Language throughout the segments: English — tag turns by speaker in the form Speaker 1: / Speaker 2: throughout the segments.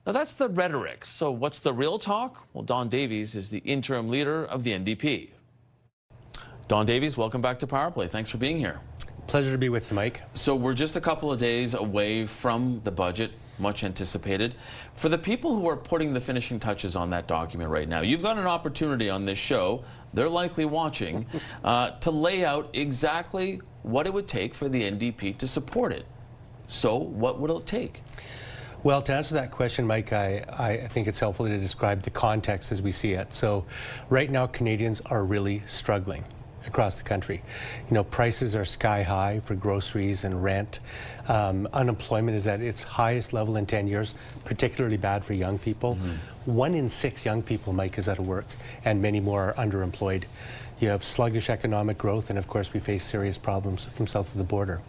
Speaker 1: Now that's the rhetoric. So what's the real talk? Well, Don Davies is the interim leader of the NDP. Don Davies, welcome back to Power Play. Thanks for being here.
Speaker 2: Pleasure to be with you, Mike.
Speaker 1: So we're just a couple of days away from the budget, much anticipated. For the people who are putting the finishing touches on that document right now, you've got an opportunity on this show, they're likely watching, to lay out exactly what it would take for the NDP to support it. So what would it take?
Speaker 2: Well, to answer that question, Mike, I think it's helpful to describe the context as we see it. So right now, Canadians are really struggling across the country. You know, prices are sky high for groceries and rent. Unemployment is at its highest level in 10 years, particularly bad for young people. 1 in 6 young people, Mike, is out of work, and many more are underemployed. You have sluggish economic growth, and of course we face serious problems from south of the border.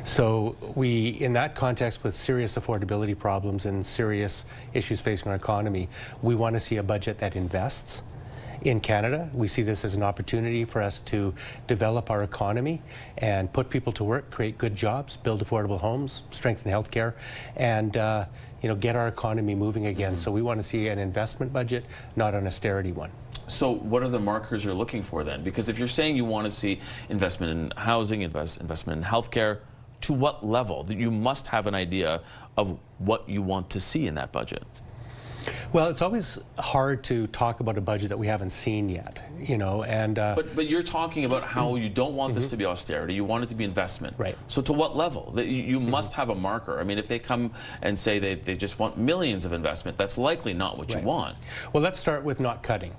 Speaker 2: So in that context, with serious affordability problems and serious issues facing our economy, we want to see a budget that invests in Canada. We see this as an opportunity for us to develop our economy and put people to work, create good jobs, build affordable homes, strengthen healthcare, and get our economy moving again. So we want to see an investment budget, not an austerity one.
Speaker 1: So what are the markers you're looking for then? Because if you're saying you want to see investment in housing, investment in healthcare, to what level? You must have an idea of what you want to see in that budget.
Speaker 2: Well, it's always hard to talk about a budget that we haven't seen yet, you know, and...
Speaker 1: But you're talking about how you don't want this to be austerity, you want it to be investment.
Speaker 2: Right.
Speaker 1: So to what level? You must have a marker. I mean, if they come and say they just want millions of investment, that's likely not what you want.
Speaker 2: Well, let's start with not cutting.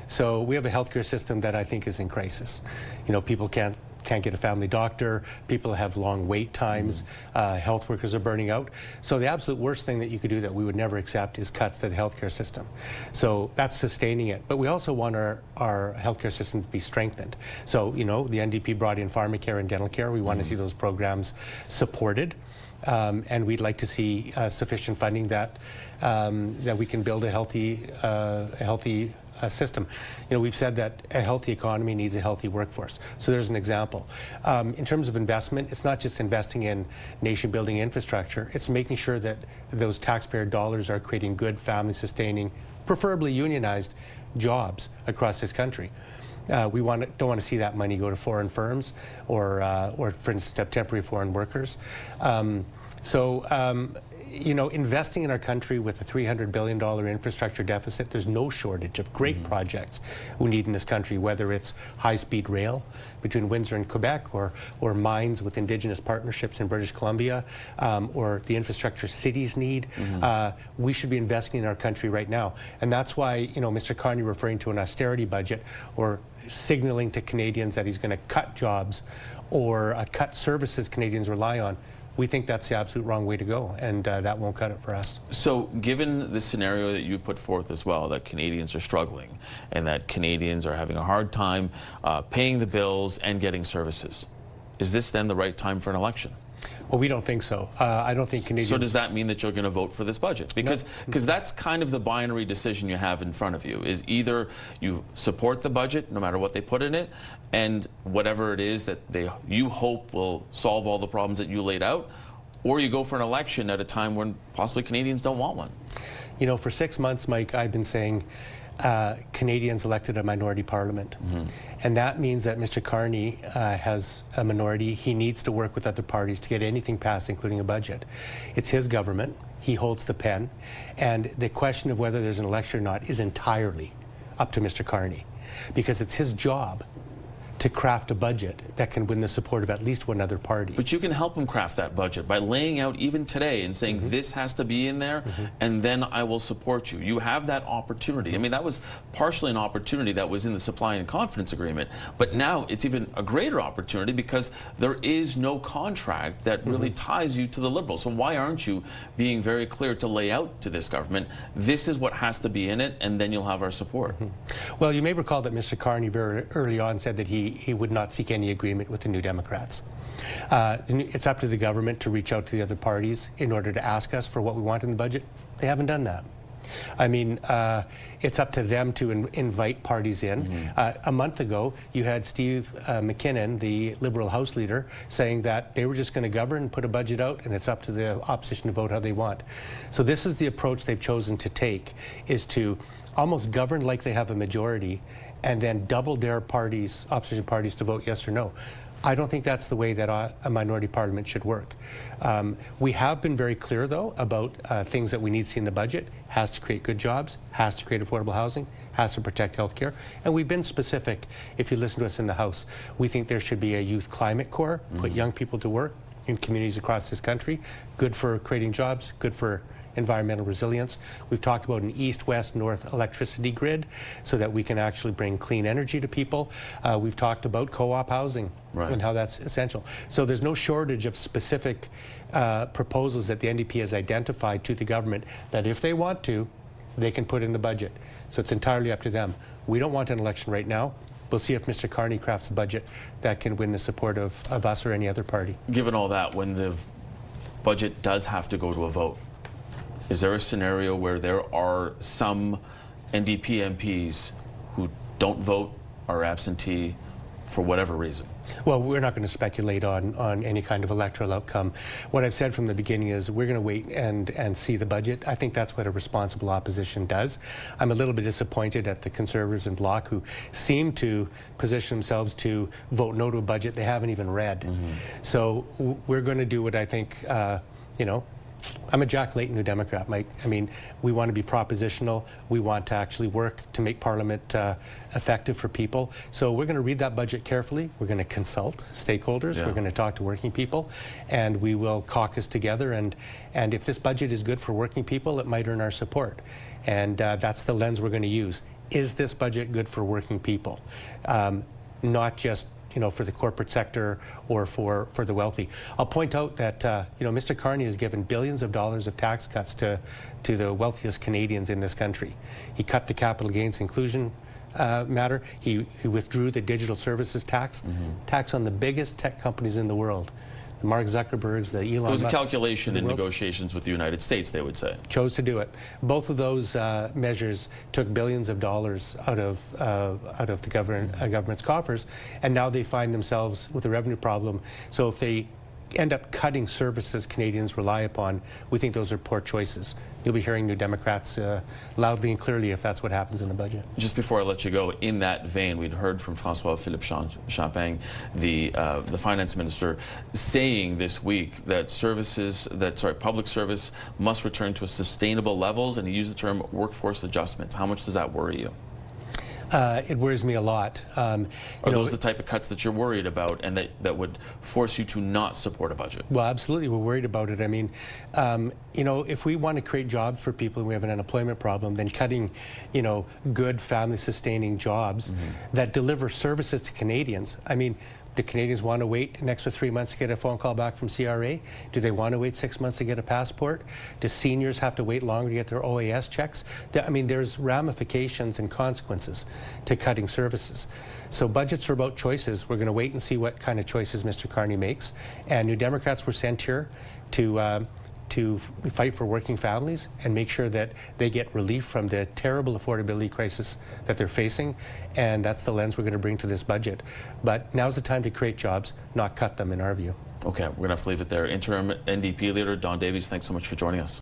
Speaker 2: So we have a healthcare system that I think is in crisis. You know, people can't get a family doctor, people have long wait times, health workers are burning out. So the absolute worst thing that you could do that we would never accept is cuts to the healthcare system. So that's sustaining it. But we also want our healthcare system to be strengthened. So, you know, the NDP brought in pharmacare and dental care. We want to see those programs supported. And we'd like to see sufficient funding that we can build a healthy system. You know, we've said that a healthy economy needs a healthy workforce. So there's an example. In terms of investment, it's not just investing in nation-building infrastructure, it's making sure that those taxpayer dollars are creating good, family-sustaining, preferably unionized jobs across this country. We don't want to see that money go to foreign firms or for instance, temporary foreign workers. You know, investing in our country with a $300 billion infrastructure deficit, there's no shortage of great projects we need in this country, whether it's high-speed rail between Windsor and Quebec, or mines with Indigenous partnerships in British Columbia, or the infrastructure cities need. We should be investing in our country right now. And that's why, you know, Mr. Carney referring to an austerity budget or signaling to Canadians that he's going to cut jobs or cut services Canadians rely on, we think that's the absolute wrong way to go, and that won't cut it for us.
Speaker 1: So given the scenario that you put forth as well, that Canadians are struggling and that Canadians are having a hard time paying the bills and getting services, is this then the right time for an election?
Speaker 2: Well, we don't think so. I don't think Canadians...
Speaker 1: So does that mean that you're going to vote for this budget? Because that's kind of the binary decision you have in front of you, is either you support the budget, no matter what they put in it, and whatever it is that you hope will solve all the problems that you laid out, or you go for an election at a time when possibly Canadians don't want one.
Speaker 2: You know, for 6 months, Mike, I've been saying Canadians elected a minority parliament. And that means that Mr. Carney has a minority. He needs to work with other parties to get anything passed, including a budget. It's his government. He holds the pen. And the question of whether there's an election or not is entirely up to Mr. Carney, because it's his job to craft a budget that can win the support of at least one other party.
Speaker 1: But you can help him craft that budget by laying out even today and saying this has to be in there, and then I will support you. You have that opportunity. I mean, that was partially an opportunity that was in the supply and confidence agreement, but now it's even a greater opportunity because there is no contract that really ties you to the Liberals. So why aren't you being very clear to lay out to this government, this is what has to be in it, and then you'll have our support?
Speaker 2: Well, you may recall that Mr. Carney very early on said that he would not seek any agreement with the New Democrats. It's up to the government to reach out to the other parties in order to ask us for what we want in the budget. They haven't done that. I mean, it's up to them to invite parties in. A month ago, you had Steve McKinnon, the Liberal House Leader, saying that they were just going to govern and put a budget out, and it's up to the opposition to vote how they want. So this is the approach they've chosen to take, is to almost govern like they have a majority, and then double dare parties, opposition parties, to vote yes or no. I don't think that's the way that a minority parliament should work. We have been very clear, though, about things that we need to see in the budget. Has to create good jobs, has to create affordable housing, has to protect health care. And we've been specific, if you listen to us in the House. We think there should be a youth climate corps, put young people to work in communities across this country. Good for creating jobs, good for environmental resilience. We've talked about an east, west, north electricity grid so that we can actually bring clean energy to people. We've talked about co-op housing and how that's essential. So there's no shortage of specific proposals that the NDP has identified to the government that if they want to, they can put in the budget. So it's entirely up to them. We don't want an election right now. We'll see if Mr. Carney crafts a budget that can win the support of us or any other party.
Speaker 1: Given all that, when the budget does have to go to a vote, is there a scenario where there are some NDP MPs who don't vote, are absentee for whatever reason?
Speaker 2: Well, we're not going to speculate on any kind of electoral outcome. What I've said from the beginning is we're going to wait and see the budget. I think that's what a responsible opposition does. I'm a little bit disappointed at the Conservatives and Bloc, who seem to position themselves to vote no to a budget they haven't even read. So we're going to do what I think, you know, I'm a Jack Layton New Democrat, Mike. I mean, we want to be propositional. We want to actually work to make Parliament effective for people. So we're going to read that budget carefully. We're going to consult stakeholders. We're going to talk to working people, and we will caucus together. And if this budget is good for working people, it might earn our support. And that's the lens we're going to use. Is this budget good for working people? Not just, you know, for the corporate sector or for the wealthy. I'll point out that you know, Mr. Carney has given billions of dollars of tax cuts to the wealthiest Canadians in this country. He cut the capital gains inclusion matter. He withdrew the digital services tax, tax on the biggest tech companies in the world. The Mark Zuckerbergs, the Elon Musk.
Speaker 1: It was a calculation in negotiations with the United States, they would say.
Speaker 2: Chose to do it. Both of those measures took billions of dollars out of the government's coffers, and now they find themselves with a revenue problem. So if they end up cutting services Canadians rely upon, we think those are poor choices. You'll be hearing New Democrats loudly and clearly if that's what happens in the budget.
Speaker 1: Just before I let you go, in that vein, we'd heard from François-Philippe Champagne, the finance minister, saying this week that public service must return to sustainable levels, and he used the term workforce adjustments. How much does that worry you?
Speaker 2: It worries me a lot.
Speaker 1: Are those the type of cuts that you're worried about and that would force you to not support a budget?
Speaker 2: Well, absolutely, we're worried about it. I mean, you know, if we want to create jobs for people and we have an unemployment problem, then cutting, you know, good family-sustaining jobs that deliver services to Canadians. I mean, do Canadians want to wait an extra 3 months to get a phone call back from CRA? Do they want to wait 6 months to get a passport? Do seniors have to wait longer to get their OAS checks? I mean, there's ramifications and consequences to cutting services. So budgets are about choices. We're going to wait and see what kind of choices Mr. Carney makes. And New Democrats were sent here to fight for working families and make sure that they get relief from the terrible affordability crisis that they're facing, and that's the lens we're going to bring to this budget. But now's the time to create jobs, not cut them, in our view.
Speaker 1: Okay, we're going to have to leave it there. Interim NDP Leader Don Davies, thanks so much for joining us.